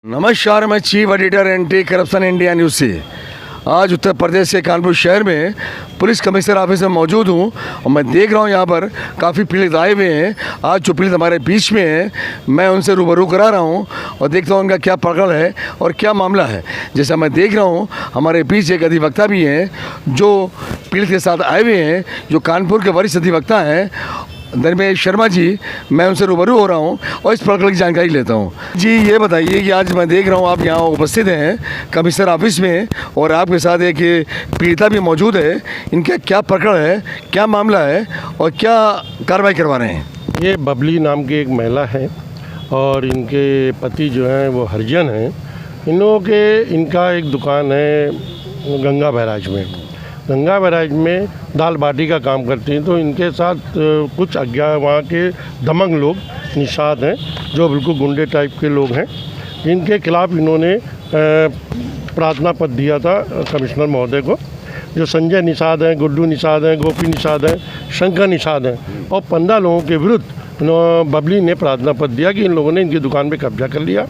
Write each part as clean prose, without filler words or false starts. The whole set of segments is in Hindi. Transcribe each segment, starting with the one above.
नमस्कार, मैं chief editor anti corruption India news से। आज उत्तर प्रदेश के कानपुर शहर में पुलिस कमिश्नर ऑफिस में मौजूद हूँ और मैं देख रहा हूँ यहाँ पर काफ़ी पीड़ित आए हुए हैं। आज जो पीड़ित हमारे बीच में है, मैं उनसे रूबरू करा रहा हूँ और देखता हूँ उनका क्या प्रकरण है और क्या मामला है। जैसा मैं देख रहा हूँ, हमारे बीच एक अधिवक्ता भी हैं जो पीड़ित के साथ आए हुए हैं, जो कानपुर के वरिष्ठ अधिवक्ता हैं धर्मेश शर्मा जी। मैं उनसे रूबरू हो रहा हूँ और इस प्रकरण की जानकारी लेता हूँ। जी, ये बताइए कि आज मैं देख रहा हूँ आप यहाँ उपस्थित हैं कमिश्नर ऑफिस में और आपके साथ एक पीड़िता भी मौजूद है। इनका क्या प्रकरण है, क्या मामला है और क्या कार्रवाई करवा रहे हैं? ये बबली नाम की एक महिला है और इनके पति जो हैं वो हरिजन हैं। इन लोगों के इनका एक दुकान है गंगा बैराज में। गंगा बैराज में दाल बाटी का काम करती हैं। तो इनके साथ कुछ अज्ञात वहाँ के दमंग लोग निषाद हैं, जो बिल्कुल गुंडे टाइप के लोग हैं। इनके खिलाफ़ इन्होंने प्रार्थना पत्र दिया था कमिश्नर महोदय को। जो संजय निषाद हैं, गुड्डू निषाद हैं, गोपी निषाद हैं, शंकर निषाद हैं और 15 लोगों के विरुद्ध बबली ने प्रार्थना पत्र दिया कि इन लोगों ने इनकी दुकान पे कब्जा कर लिया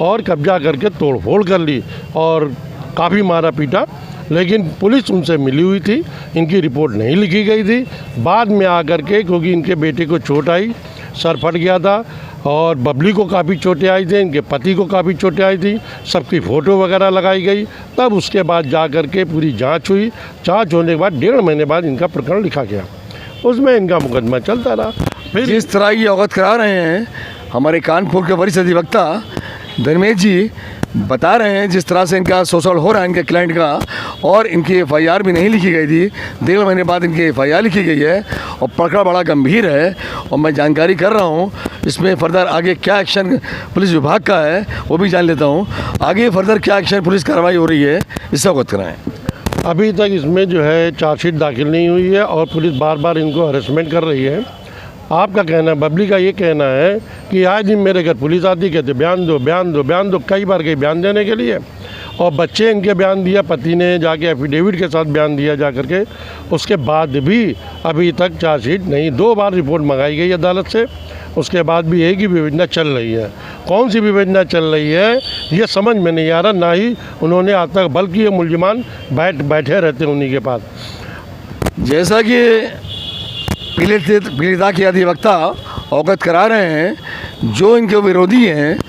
और कब्जा करके तोड़फोड़ कर ली और काफ़ी मारा पीटा। लेकिन पुलिस उनसे मिली हुई थी, इनकी रिपोर्ट नहीं लिखी गई थी। बाद में आकर के, क्योंकि इनके बेटे को चोट आई, सर फट गया था और बबली को काफ़ी चोटें आई थी, इनके पति को काफ़ी चोटें आई थी, सबकी फ़ोटो वगैरह लगाई गई। तब उसके बाद जा कर के पूरी जांच हुई। जांच होने के बाद 1.5 महीने बाद इनका प्रकरण लिखा गया, उसमें इनका मुकदमा चलता रहा। फिर जिस तरह ये अवगत करा रहे हैं हमारे कानपुर के वरिष्ठ अधिवक्ता धर्मेश जी बता रहे हैं, जिस तरह से इनका शोषण हो रहा है इनके क्लाइंट का, और इनकी FIR भी नहीं लिखी गई थी। 1.5 महीने बाद इनकी FIR लिखी गई है और प्रकरण बड़ा गंभीर है। और मैं जानकारी कर रहा हूँ इसमें फर्दर आगे क्या एक्शन पुलिस विभाग का है वो भी जान लेता हूँ। आगे फर्दर क्या एक्शन पुलिस कार्रवाई हो रही है इससे अवगत कराएँ। अभी तक इसमें जो है चार्जशीट दाखिल नहीं हुई है और पुलिस बार बार इनको हरेसमेंट कर रही है। आपका कहना है, बबली का ये कहना है कि आज दिन मेरे घर पुलिस आती, कहते बयान दो बयान दो बयान दो। कई बार गई बयान देने के लिए और बच्चे इनके बयान दिया, पति ने जाके एफिडेविट के साथ बयान दिया जा करके। उसके बाद भी अभी तक चार्जशीट नहीं। 2 बार रिपोर्ट मंगाई गई अदालत से, उसके बाद भी एक ही विवेचना चल रही है। कौन सी विवेचना चल रही है ये समझ में नहीं आ रहा। ना ही उन्होंने आज तक, बल्कि ये मुलजिमान बैठे रहते हैं उन्हीं के पास। जैसा कि पीड़िता के अधिवक्ता अवगत करा रहे हैं, जो इनके विरोधी हैं,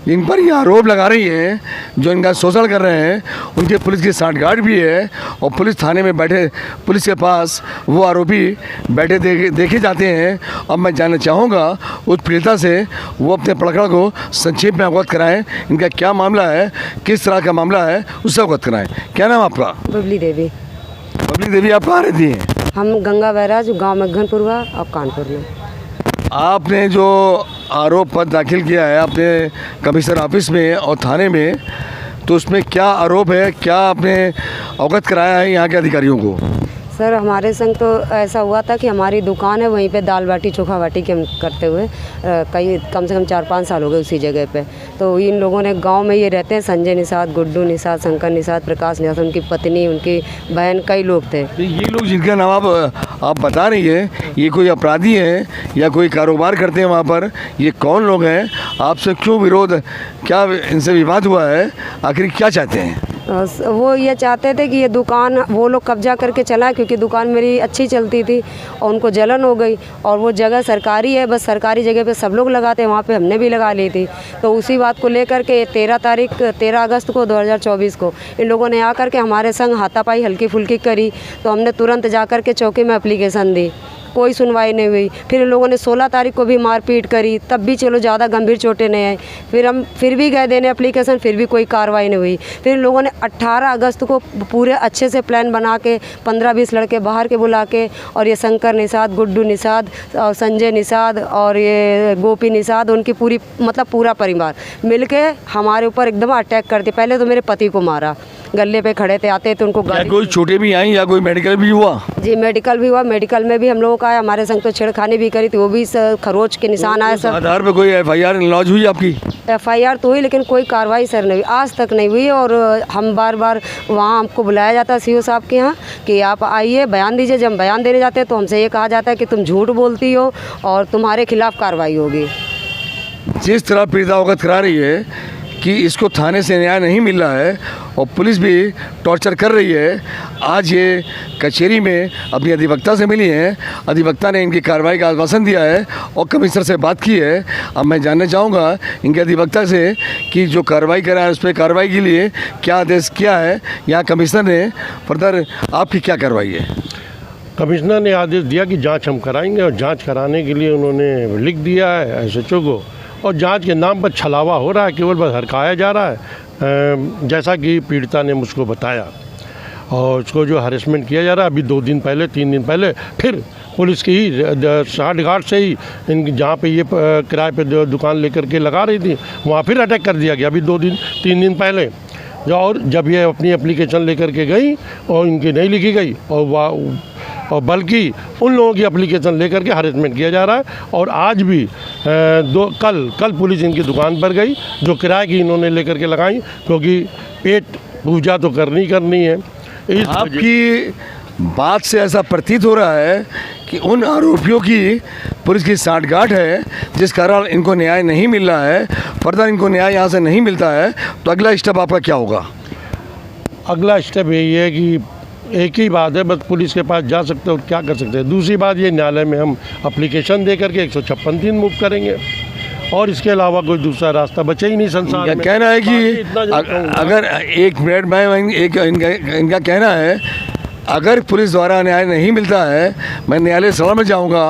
इन पर ये आरोप लगा रही हैं, जो इनका शोषण कर रहे हैं, उनके पुलिस की सांठगांठ भी है और पुलिस थाने में बैठे, पुलिस के पास वो आरोपी बैठे देखे जाते हैं। अब मैं जानना चाहूँगा उस पीड़िता से, वो अपने प्रकरण को संक्षेप में अवगत कराएं। इनका क्या मामला है, किस तरह का मामला है, उससे अवगत कराएँ। क्या नाम आपका? बबली देवी। बबली देवी, आप कहाँ रहती हैं? हम गंगा बैराज गांव मक्खनपुरवा और कानपुर में। आपने जो आरोप पत्र दाखिल किया है अपने कमिश्नर ऑफिस में और थाने में, तो उसमें क्या आरोप है, क्या आपने अवगत कराया है यहाँ के अधिकारियों को? सर, हमारे संग तो ऐसा हुआ था कि हमारी दुकान है, वहीं पे दाल बाटी चोखा बाटी के हम करते हुए कम से कम 4-5 साल हो गए उसी जगह पे। तो इन लोगों ने, गांव में ये रहते हैं संजय निषाद, गुड्डू निषाद, शंकर निषाद, प्रकाश निषाद, उनकी पत्नी, उनकी बहन, कई लोग थे। तो ये लोग जिनका नाम आप बता रही है, ये कोई अपराधी हैं या कोई कारोबार करते हैं वहाँ पर? ये कौन लोग हैं? आपसे क्यों विरोध, क्या इनसे विवाद हुआ है, आखिर क्या चाहते हैं? वो ये चाहते थे कि ये दुकान वो लोग कब्जा करके चलाए, क्योंकि दुकान मेरी अच्छी चलती थी और उनको जलन हो गई। और वो जगह सरकारी है, बस सरकारी जगह पे सब लोग लगाते हैं, वहाँ पे हमने भी लगा ली थी। तो उसी बात को लेकर के 13 अगस्त को 2024 को इन लोगों ने आकर के हमारे संग हाथापाई हल्की फुल्की करी। तो हमने तुरंत जा कर के चौकी में एप्लीकेशन दी, कोई सुनवाई नहीं हुई। फिर इन लोगों ने 16 तारीख को भी मारपीट करी, तब भी चलो ज़्यादा गंभीर चोटें नहीं आई। फिर भी गए देने एप्लीकेशन, फिर भी कोई कार्रवाई नहीं हुई। फिर इन लोगों ने 18 अगस्त को पूरे अच्छे से प्लान बना के 15-20 लड़के बाहर के बुला के, और ये शंकर निषाद, गुड्डू निषाद और संजय निषाद और ये गोपी निषाद, उनकी पूरा परिवार मिलके हमारे ऊपर एकदम अटैक करते। पहले तो मेरे पति को मारा, गले पे खड़े थे, आते थे उनको गाली। कोई चोटें भी आई या कोई मेडिकल भी हुआ? जी, मेडिकल भी हुआ। मेडिकल में भी हम लोगों का है, हमारे संग तो छेड़खानी भी करी थी, वो भी खरोच के निशान आए सर। आधार पे कोई FIR लॉन्च हुई आपकी? FIR तो हुई, लेकिन कोई कार्रवाई सर नहीं हुई, आज तक नहीं हुई। और हम बार बार वहाँ हमको बुलाया जाता है CO साहब के यहाँ कि आप आइए बयान दीजिए। जब हम बयान देने जाते हैं तो हमसे ये कहा जाता है कि तुम झूठ बोलती हो और तुम्हारे खिलाफ़ कार्रवाई होगी। जिस तरह पीड़िता अवगत करा रही है कि इसको थाने से न्याय नहीं मिल रहा है और पुलिस भी टॉर्चर कर रही है। आज ये कचहरी में अपनी अधिवक्ता से मिली हैं, अधिवक्ता ने इनकी कार्रवाई का आश्वासन दिया है और कमिश्नर से बात की है। अब मैं जानना चाहूँगा इनके अधिवक्ता से कि जो कार्रवाई करा है उस पर कार्रवाई के लिए क्या आदेश किया है यहाँ कमिश्नर ने, फर्दर आपकी क्या कार्रवाई है? कमिश्नर ने आदेश दिया कि जांच हम कराएंगे और जांच कराने के लिए उन्होंने लिख दिया है एसएचओ को, और जांच के नाम पर छलावा हो रहा है, केवल बस हरकाया जा रहा है, जैसा कि पीड़िता ने मुझको बताया। और उसको जो हरेसमेंट किया जा रहा है, अभी 2 दिन पहले 3 दिन पहले फिर पुलिस की ही साठ घाट से ही इन जहाँ पे ये किराए पे दुकान लेकर के लगा रही थी वहाँ फिर अटैक कर दिया गया अभी 3 दिन पहले। और जब ये अपनी एप्लीकेशन लेकर के गई और इनकी नहीं लिखी गई और बल्कि उन लोगों की एप्लीकेशन लेकर के हरेसमेंट किया जा रहा है। और आज भी कल पुलिस इनकी दुकान पर गई जो किराए की इन्होंने लेकर के लगाई, क्योंकि पेट पूजा तो करनी है। आपकी बात से ऐसा प्रतीत हो रहा है कि उन आरोपियों की पुलिस की साठगांठ है जिस कारण इनको न्याय नहीं मिल रहा है। फर्दर इनको न्याय यहाँ से नहीं मिलता है तो अगला स्टेप आपका क्या होगा? अगला स्टेप यही है कि एक ही बात है, बस पुलिस के पास जा सकते हो, क्या कर सकते हैं। दूसरी बात ये, न्यायालय में हम एप्लीकेशन दे करके 156 दिन मूव करेंगे और इसके अलावा कोई दूसरा रास्ता बचे ही नहीं संसार में। कहना है कि अगर एक मिनट में इनका कहना है अगर पुलिस द्वारा न्याय नहीं मिलता है मैं न्यायालय सभा में जाऊंगा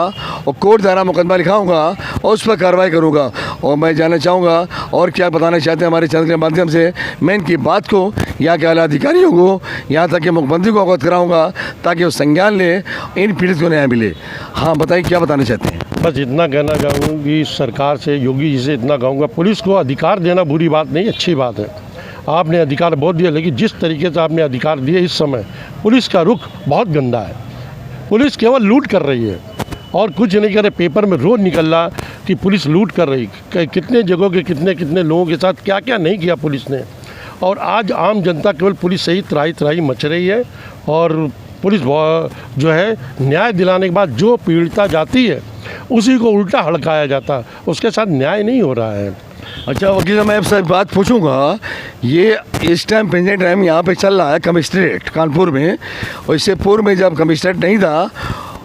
और कोर्ट द्वारा मुकदमा लिखाऊंगा और उस पर कार्रवाई करूंगा। और मैं जानना चाहूँगा और क्या बताना चाहते हैं हमारे चैनल के माध्यम से। मैं इनकी बात को यहाँ के आला अधिकारियों को, यहाँ तक कि मुख्यमंत्री को अवगत कराऊंगा ताकि वो संज्ञान ले, इन पीड़ित को न्याय मिले। हाँ बताइए, क्या बताना चाहते हैं? बस इतना कहना चाहूँगी सरकार से, योगी जी से इतना कहूँगा, पुलिस को अधिकार देना बुरी बात नहीं, अच्छी बात है। आपने अधिकार बहुत दिया, लेकिन जिस तरीके से आपने अधिकार दिए इस समय पुलिस का रुख बहुत गंदा है। पुलिस केवल लूट कर रही है और कुछ नहीं कर रहे। पेपर में रोज़ निकल रहा कि पुलिस लूट कर रही, कितने जगहों के कितने लोगों के साथ क्या क्या नहीं किया पुलिस ने। और आज आम जनता केवल पुलिस से ही त्राही मच रही है। और पुलिस जो है न्याय दिलाने के बाद जो पीड़िता जाती है उसी को उल्टा हड़काया जाता, उसके साथ न्याय नहीं हो रहा है। अच्छा वकील, मैं आपसे बात पूछूंगा, ये इस टाइम प्रेजेंट टाइम यहाँ पे चल रहा है कमिश्नरेट कानपुर में, और इससे पूर्व में जब कमिश्नरेट नहीं था,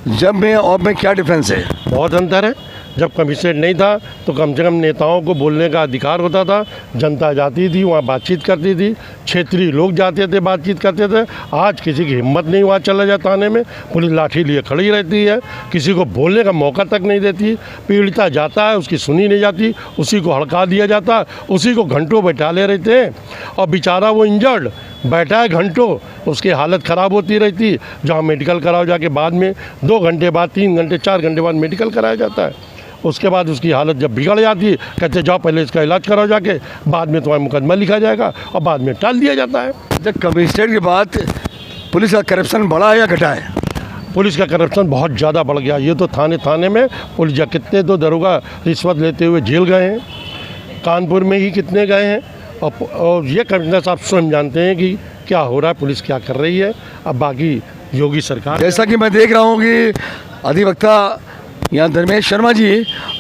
जब में और में क्या डिफरेंस है? बहुत अंतर है। जब कमिश्नरेट नहीं था तो कम से कम नेताओं को बोलने का अधिकार होता था, जनता जाती थी वहाँ बातचीत करती थी, क्षेत्रीय लोग जाते थे बातचीत करते थे। आज किसी की हिम्मत नहीं वहाँ चला जाए थाने में, पुलिस लाठी लिए खड़ी रहती है, किसी को बोलने का मौका तक नहीं देती। पीड़िता जाता है, उसकी सुनी नहीं जाती, उसी को हड़का दिया जाता, उसी को घंटों बैठा ले रहते हैं और बेचारा वो इंजर्ड बैठा है घंटों, उसकी हालत ख़राब होती रहती। जहाँ मेडिकल कराओ जाके बाद में 2 घंटे बाद, 3 घंटे 4 घंटे बाद मेडिकल कराया जाता है। उसके बाद उसकी हालत जब बिगड़ जाती है कहते जाओ पहले इसका इलाज कराओ जाके, बाद में तुम्हारा मुकदमा लिखा जाएगा, और बाद में टाल दिया जाता है। जब कमिश्नरेट के बाद पुलिस का करप्शन बढ़ा है या घटा है? पुलिस का करप्शन बहुत ज़्यादा बढ़ गया। ये तो थाने में पुलिस या कितने तो दरोगा रिश्वत लेते हुए जेल गए हैं, कानपुर में ही कितने गए हैं। और ये कमिश्नर साहब स्वयं जानते हैं कि क्या हो रहा है, पुलिस क्या कर रही है। अब बाकी योगी सरकार, जैसा कि मैं देख रहा हूँ कि अधिवक्ता यहाँ धर्मेश शर्मा जी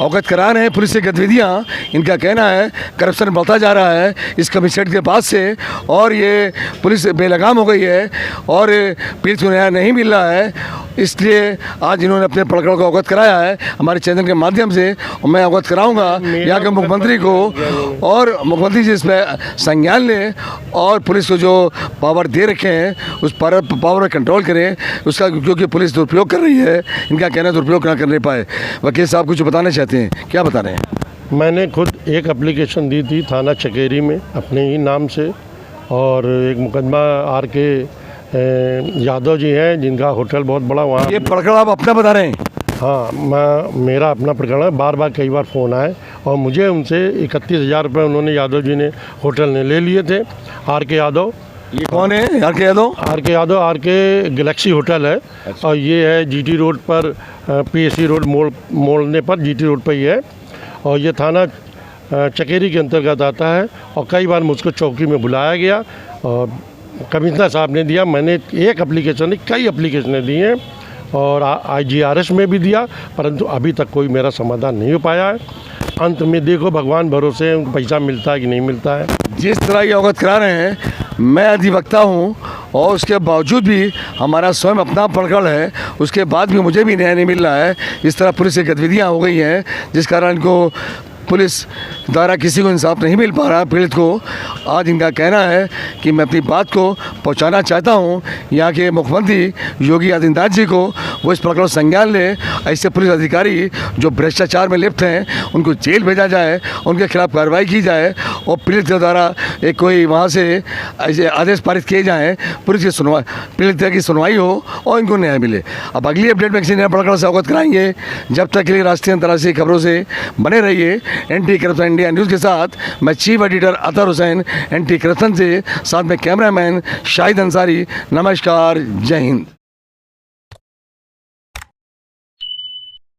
अवगत करा रहे हैं पुलिस की गतिविधियाँ। इनका कहना है करप्शन बढ़ता जा रहा है इस कमिश्नरेट के बाद से, और ये पुलिस बेलगाम हो गई है और पीड़ित को न्याय नहीं मिल रहा है। इसलिए आज इन्होंने अपने प्रकरण को अवगत कराया है हमारे चैनल के माध्यम से, और मैं अवगत कराऊंगा यहाँ के मुख्यमंत्री को, और मुख्यमंत्री जी इसमें संज्ञान लें और पुलिस को जो पावर दे रखे हैं उस पावर में कंट्रोल करें उसका, क्योंकि पुलिस दुरुपयोग कर रही है। इनका कहना दुरुपयोग ना करने पाए। वकील साहब कुछ बताना चाहते हैं, क्या बता रहे हैं? मैंने खुद एक एप्लीकेशन दी थी थाना चकेरी में अपने ही नाम से, और एक मुकदमा RK यादव जी हैं जिनका होटल बहुत बड़ा वहाँ। ये प्रकरण आप अपना बता रहे हैं? हाँ, मेरा अपना प्रकरण है। बार कई बार फ़ोन आए और मुझे उनसे 31,000 रुपये उन्होंने यादव जी ने होटल ने ले लिए थे। RK यादव, ये कौन है RK Yadav? RK Yadav RK Galaxy hotel है। अच्छा। और ये है GT रोड पर, PSC रोड मोड़ने पर GT रोड पर ही है, और ये थाना चकेरी के अंतर्गत आता है। और कई बार मुझको चौकी में बुलाया गया और कमिश्नर साहब ने दिया। मैंने एक एप्लीकेशन नहीं, कई एप्लीकेशनें दी हैं और IGRS में भी दिया, परंतु अभी तक कोई मेरा समाधान नहीं हो पाया है। अंत में देखो भगवान भरोसे है, उनको पैसा मिलता है कि नहीं मिलता है। जिस तरह ये अवगत करा रहे हैं, मैं अधिवक्ता हूँ और उसके बावजूद भी हमारा स्वयं अपना प्रकरण है, उसके बाद भी मुझे भी न्याय नहीं मिल रहा है। इस तरह पुलिस की गतिविधियाँ हो गई हैं जिस कारण इनको पुलिस द्वारा किसी को इंसाफ नहीं मिल पा रहा पीड़ित को। आज इनका कहना है कि मैं अपनी बात को पहुंचाना चाहता हूं यहाँ के मुख्यमंत्री योगी आदित्यनाथ जी को, वो इस प्रकरण संज्ञान ले। ऐसे पुलिस अधिकारी जो भ्रष्टाचार में लिप्त हैं उनको जेल भेजा जाए, उनके खिलाफ कार्रवाई की जाए और पीड़ित के द्वारा एक कोई वहाँ से ऐसे आदेश पारित किए जाएँ, पुलिस की सुनवाई, पीड़ित की सुनवाई हो और इनको न्याय मिले। अब अगली अपडेट में किसी नए प्रकरण से अवगत कराएंगे। जब तक के लिए राष्ट्रीय अंतर्राष्ट्रीय खबरों से बने रहिए एंटी करप्शन इंडिया न्यूज़ के साथ। मैं chief editor Athar Hussain anti corruption से, साथ में कैमरामैन शाहिद अंसारी। नमस्कार, जय हिंद।